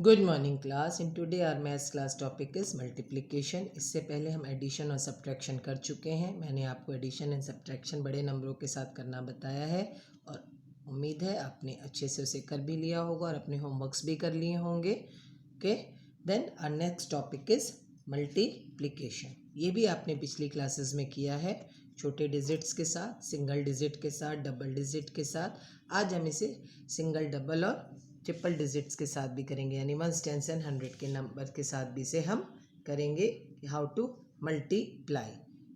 Good morning class. In today our maths class topic is multiplication. इससे पहले हम addition और सब्ट्रैक्शन कर चुके हैं। मैंने आपको एडिशन एंड सब्ट्रैक्शन बड़े नंबरों के साथ करना बताया है और उम्मीद है आपने अच्छे से उसे कर भी लिया होगा और अपने होमवर्क्स भी कर लिए होंगे। Okay, then our next topic is multiplication. ये भी आपने पिछली क्लासेस में किया है, छोटे डिजिट्स के साथ, सिंगल डिजिट के साथ, डबल डिजिट के साथ। आज हम इसे सिंगल, डबल और ट्रिपल डिजिट्स के साथ भी करेंगे, यानी 1, 10 एंड 100 के नंबर के साथ भी इसे हम करेंगे। How to multiply.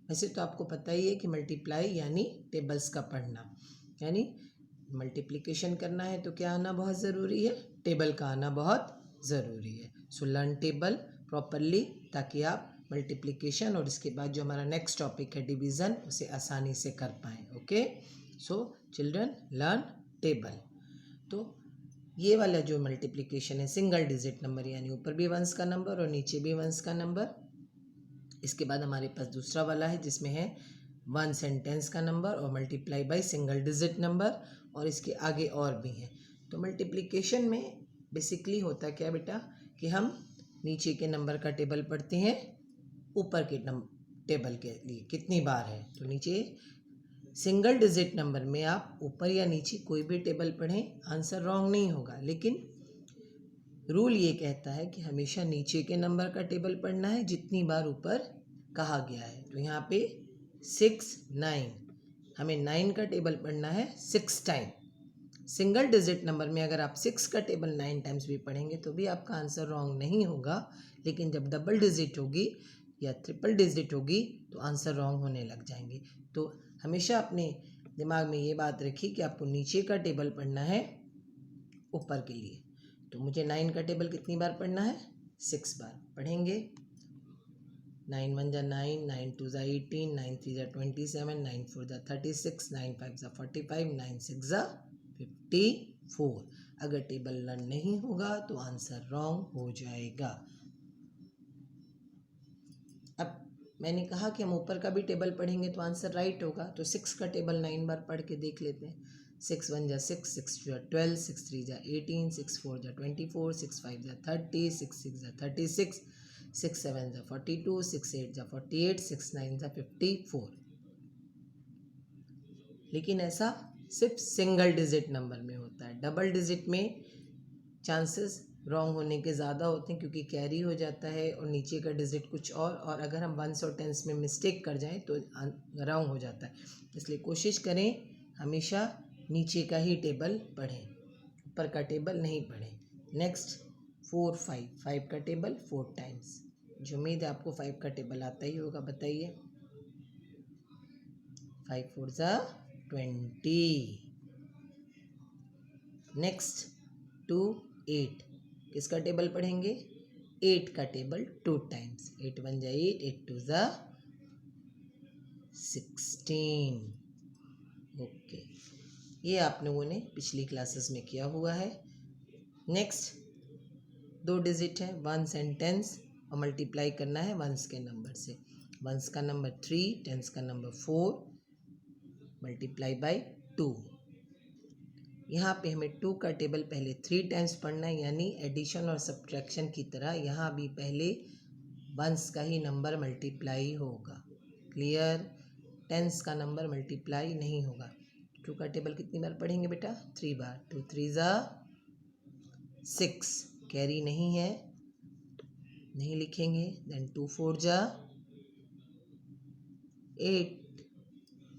वैसे तो आपको पता ही है कि मल्टीप्लाई यानी टेबल्स का पढ़ना, यानी मल्टीप्लिकेशन करना है तो क्या आना बहुत ज़रूरी है, टेबल का आना बहुत ज़रूरी है। सो लर्न टेबल प्रॉपरली ताकि आप मल्टीप्लिकेशन और इसके बाद जो हमारा नेक्स्ट टॉपिक है डिवीज़न, उसे आसानी से कर पाएँ। Okay, so children learn table. तो ये वाला जो मल्टीप्लिकेशन है सिंगल डिजिट नंबर, यानी ऊपर भी वंस का नंबर और नीचे भी वंस का नंबर। इसके बाद हमारे पास दूसरा वाला है जिसमें है वंस एंड टेंस का नंबर और multiply by single digit number, और इसके आगे और भी हैं। तो मल्टीप्लिकेशन में बेसिकली होता क्या बेटा कि हम नीचे के नंबर का टेबल पढ़ते हैं, ऊपर के टेबल के लिए कितनी बार है। तो नीचे सिंगल डिजिट नंबर में आप ऊपर या नीचे कोई भी टेबल पढ़ें, आंसर रॉन्ग नहीं होगा, लेकिन रूल ये कहता है कि हमेशा नीचे के नंबर का टेबल पढ़ना है जितनी बार ऊपर कहा गया है। तो यहाँ पे 6, 9, हमें 9 का टेबल पढ़ना है 6 टाइम। सिंगल डिजिट नंबर में अगर आप 6 का टेबल 9 टाइम्स भी पढ़ेंगे तो भी आपका आंसर रॉन्ग नहीं होगा, लेकिन जब डबल डिजिट होगी या ट्रिपल डिजिट होगी तो आंसर रॉन्ग होने लग जाएंगे। तो हमेशा अपने दिमाग में ये बात रखिए कि आपको नीचे का टेबल पढ़ना है ऊपर के लिए। तो मुझे 9 का टेबल कितनी बार पढ़ना है, 6 बार पढ़ेंगे। 9 1 जा 9, 9 2 जा 18, 9 3 जा 27, 9 4 जा 36, 9 5 जा 45, 9 6 जा 54। अगर टेबल लर्न नहीं होगा तो आंसर रॉन्ग हो जाएगा। अब मैंने कहा कि हम ऊपर का भी टेबल पढ़ेंगे तो आंसर राइट होगा। तो 6 का टेबल 9 बार पढ़ के देख लेते हैं। 6 1 जा 6, 6 2 जा 12, 6 3 जा 18, 6 4 जा 24, 6 5 जा 30, 6 6 जा 36, 6 7 जा 42, 6 8 जा 48, 6 9 जा 54। लेकिन ऐसा सिर्फ सिंगल डिजिट नंबर में होता है। डबल डिजिट में चांसेस रॉन्ग होने के ज़्यादा होते हैं क्योंकि कैरी हो जाता है और नीचे का डिजिट कुछ और अगर हम वंस और टेंस में मिस्टेक कर जाएं तो रॉन्ग हो जाता है। इसलिए कोशिश करें हमेशा नीचे का ही टेबल पढ़ें, ऊपर का टेबल नहीं पढ़ें। नेक्स्ट 4 5, 5 का टेबल 4 टाइम्स। जो उम्मीद है आपको 5 का टेबल आता ही होगा, बताइए। 5 4 जा 20। नेक्स्ट 2 8, किसका टेबल पढ़ेंगे, 8 का टेबल 2 टाइम्स। 8 1 जा 8, 8 2 जा 16। ओके, ये आप लोगों ने पिछली क्लासेस में किया हुआ है। नेक्स्ट 2 डिजिट है वंस एंड टेंस और मल्टीप्लाई करना है वंस के नंबर से। वंस का नंबर 3, टेंस का नंबर 4, मल्टीप्लाई बाय 2। यहाँ पे हमें 2 का टेबल पहले 3 टाइम्स पढ़ना है, यानी एडिशन और सब्ट्रैक्शन की तरह यहाँ भी पहले वंस का ही नंबर मल्टीप्लाई होगा। क्लियर? टेंस का नंबर मल्टीप्लाई नहीं होगा। 2 का टेबल कितनी बार पढ़ेंगे बेटा, 3 बार। 2 3 जा 6, कैरी नहीं है, नहीं लिखेंगे। देन 2 4 जा 8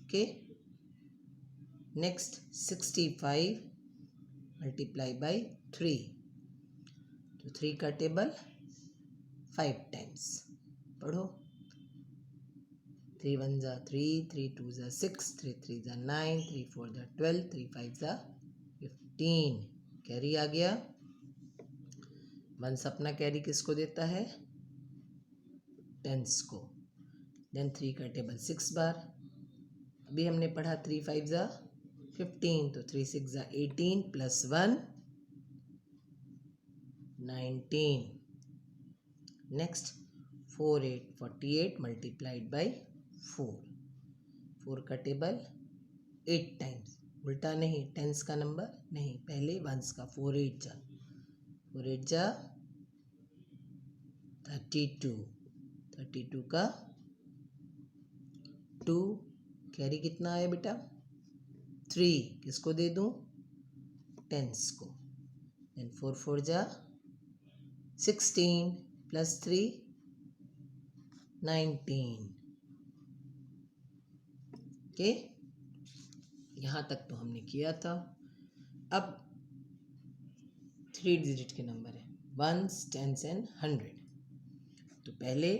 के। Next 65 multiply by 3। तो 3 का टेबल 5 टाइम्स पढ़ो। 3 1 जा 3, 3 2 जा 6, 3 3 जा 9, 3 4 जा 12, 3 5 जा 15। कैरी आ गया। वंस अपना कैरी किसको देता है, टेंस को। देन 3 का टेबल 6 बार। अभी हमने पढ़ा 3 5 जा 15, तो 3 6 जा 18 प्लस 1 19। Next 4 8 48 multiplied by 4। 4 का टेबल 8 टाइम्स, उल्टा नहीं, टेंस का नंबर नहीं, पहले वंस का। 4 8 जा 4 8 जा 32, 32 का 2, कैरी कितना आया बेटा 3, किसको दे दूं टेंस को। देन 4 4 जा 16 प्लस 3 19। ओके, यहाँ तक तो हमने किया था। अब 3 डिजिट के नंबर है, वंस, टेंस एंड 100। तो पहले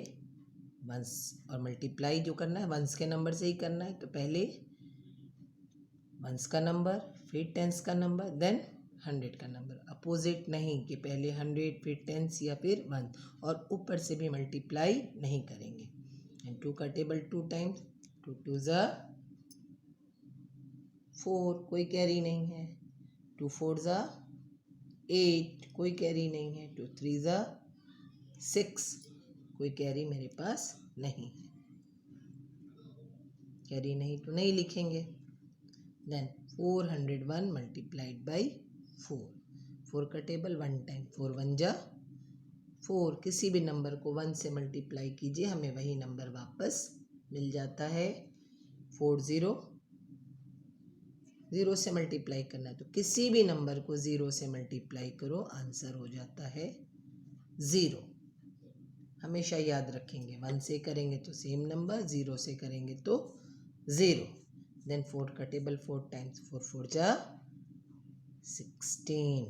वंस और मल्टीप्लाई जो करना है वंस के नंबर से ही करना है। तो पहले वंस का नंबर, फिर टेंस का नंबर, देन 100 का नंबर। अपोजिट नहीं कि पहले 100 फिर टेंस या फिर वन, और ऊपर से भी मल्टीप्लाई नहीं करेंगे। एंड 2 का टेबल 2 टाइम्स, 2 2 ज़ा 4, कोई कैरी नहीं है। 2 4 ज़ा 8, कोई कैरी नहीं है। 2 3 ज़ा 6, कोई कैरी मेरे पास नहीं है। कैरी नहीं तो नहीं लिखेंगे। देन 401 मल्टीप्लाइड बाई 4, 4 का टेबल 1 टाइम, 4 1 जा 4, किसी भी नंबर को 1 से मल्टीप्लाई कीजिए, हमें वही नंबर वापस मिल जाता है। 4 0, 0 से मल्टीप्लाई करना है तो किसी भी नंबर को 0 से मल्टीप्लाई करो, आंसर हो जाता है 0। हमेशा याद रखेंगे, 1 से करेंगे तो सेम नंबर, 0 से करेंगे तो 0। देन 4 का टेबल 4 टाइम्स, 4 4 जा 16।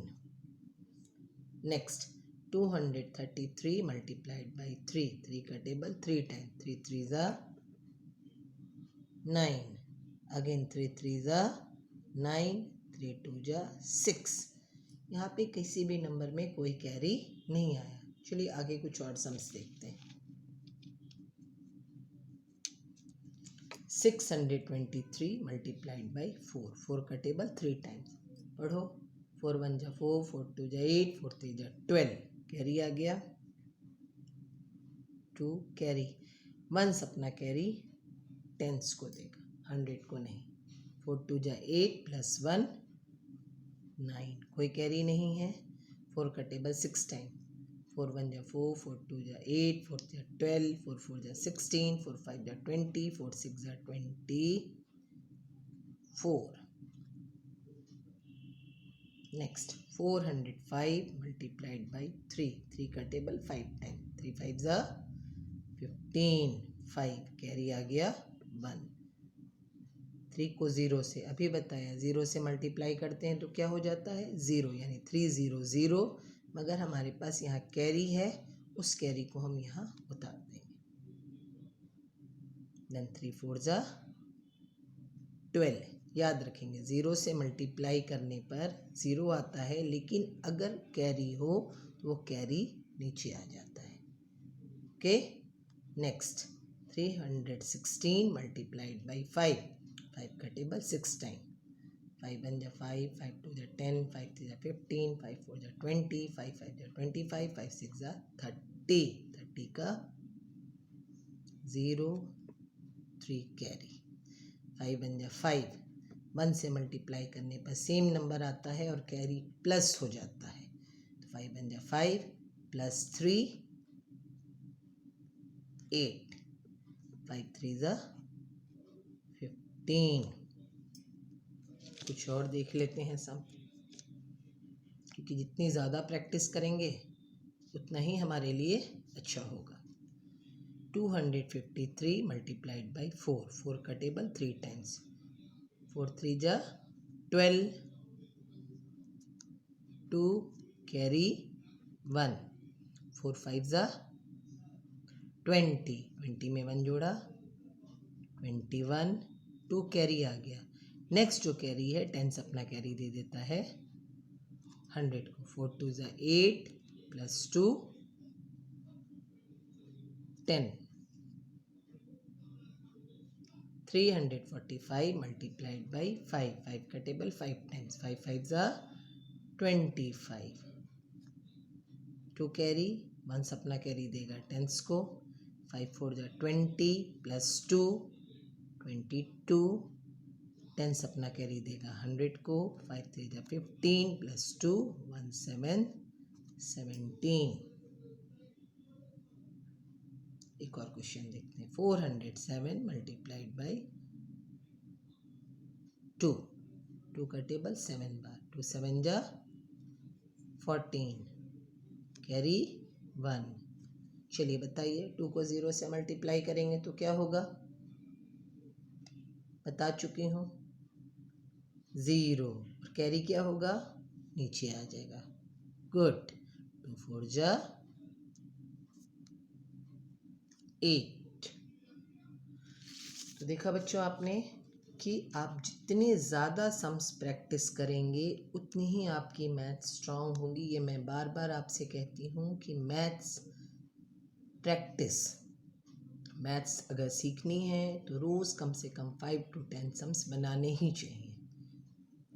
नेक्स्ट 233 मल्टीप्लाइड बाई 3, 3 का टेबल 3 टाइम, 3 3 जा 9, अगेन 3 3 जा 9, 3 2 जा 6। यहाँ पे किसी भी नंबर में कोई कैरी नहीं आया। चलिए आगे कुछ और सम्स देखते हैं। 623 मल्टीप्लाइड बाई 4, 4 का टेबल 3 टाइम्स, पढ़ो। 4 1 जा 4, 4 2 जा 8, 4 3 जा 12, कैरी आ गया 2, कैरी वंस अपना कैरी टेंस को देगा, 100 को नहीं। 4 2 जा 8 प्लस 1 9, कोई कैरी नहीं है। 4 का टेबल 6 टाइम, 4 1 जा 4, 4 2 जा 8, 4 जा 12, 4 4 जा 16, 4 5 जा 20, 4 6 जा 24। नेक्स्ट 405 मल्टीप्लाइड बाई 3, 3 का टेबल 5 टाइम, 3 5 जा 15, 5 कैरी आ गया 1। 3 को 0 से अभी बताया, 0 से मल्टीप्लाई करते हैं तो क्या हो जाता है 0, यानी 3 0 0। मगर हमारे पास यहाँ कैरी है, उस कैरी को हम यहाँ उतार देंगे। देन 3 4 जा 12। याद रखेंगे 0 से मल्टीप्लाई करने पर 0 आता है, लेकिन अगर कैरी हो तो वो कैरी नीचे आ जाता है। ओके, नेक्स्ट 316 मल्टीप्लाइड बाई 5, 5 का टेबल 6 टाइम, 5 1 जा 5, 5 2 जा 10, 5 3 जा 15, 5 4 जा 20, 5 5 जा 25, 5 6 जा 30, 30 का 0 3 कैरी। 5 1 जा 5, 1 से मल्टीप्लाई करने पर सेम नंबर आता है और कैरी प्लस हो जाता है। तो 5 1 जा 5 प्लस 3 8, 5 3 जा 15। कुछ और देख लेते हैं सब, क्योंकि जितनी ज़्यादा प्रैक्टिस करेंगे उतना ही हमारे लिए अच्छा होगा। 253 मल्टीप्लाइड बाई 4, 4 का टेबल 3 टाइम्स, 4 3 जा 12, 2 कैरी 1, 4 5 जा 20, 20 में 1 जोड़ा 21, 2 कैरी आ गया। नेक्स्ट जो कैरी है टेंस अपना कैरी दे देता है 100 को। 4 2 जा 8 प्लस 2 10, 345 मल्टीप्लाइड बाई 5, 5 का टेबल 5 टाइम्स, 5 5 जा 25, 2 कैरी वंस अपना कैरी देगा टेंस को। 5 4 जा 20 प्लस 2 22, टेंस अपना कैरी देगा 100 को। 5 3 जा 15 प्लस 2 17, 17। एक और क्वेश्चन देखते हैं। 407 मल्टीप्लाइड बाई 2, 2 का टेबल 7 बार, 2 7 जा 14, कैरी 1। चलिए बताइए, 2 को 0 से मल्टीप्लाई करेंगे तो क्या होगा, बता चुकी हूँ, 0, और कैरी क्या होगा, नीचे आ जाएगा। गुड। 2 4 जा 8। तो देखा बच्चों आपने कि आप जितने ज़्यादा सम्स प्रैक्टिस करेंगे उतनी ही आपकी मैथ्स स्ट्रांग होगी। ये मैं बार बार आपसे कहती हूँ कि मैथ्स प्रैक्टिस, मैथ्स अगर सीखनी है तो रोज़ कम से कम 5 to 10 सम्स बनाने ही चाहिए।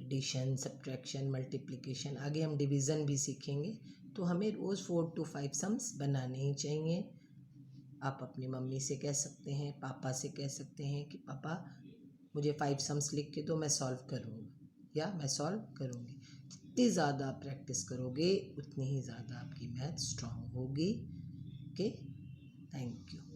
एडिशन, सब्ट्रैक्शन, मल्टीप्लिकेशन, आगे हम डिवीज़न भी सीखेंगे, तो हमें रोज़ 4 to 5 सम्स बनाने ही चाहिए। आप अपनी मम्मी से कह सकते हैं, पापा से कह सकते हैं कि पापा मुझे 5 सम्स लिख के दो, मैं सॉल्व करूँगा या मैं सॉल्व करूँगी। जितनी ज़्यादा प्रैक्टिस करोगे उतनी ही ज़्यादा आपकी मैथ स्ट्रांग होगी। Okay, thank you.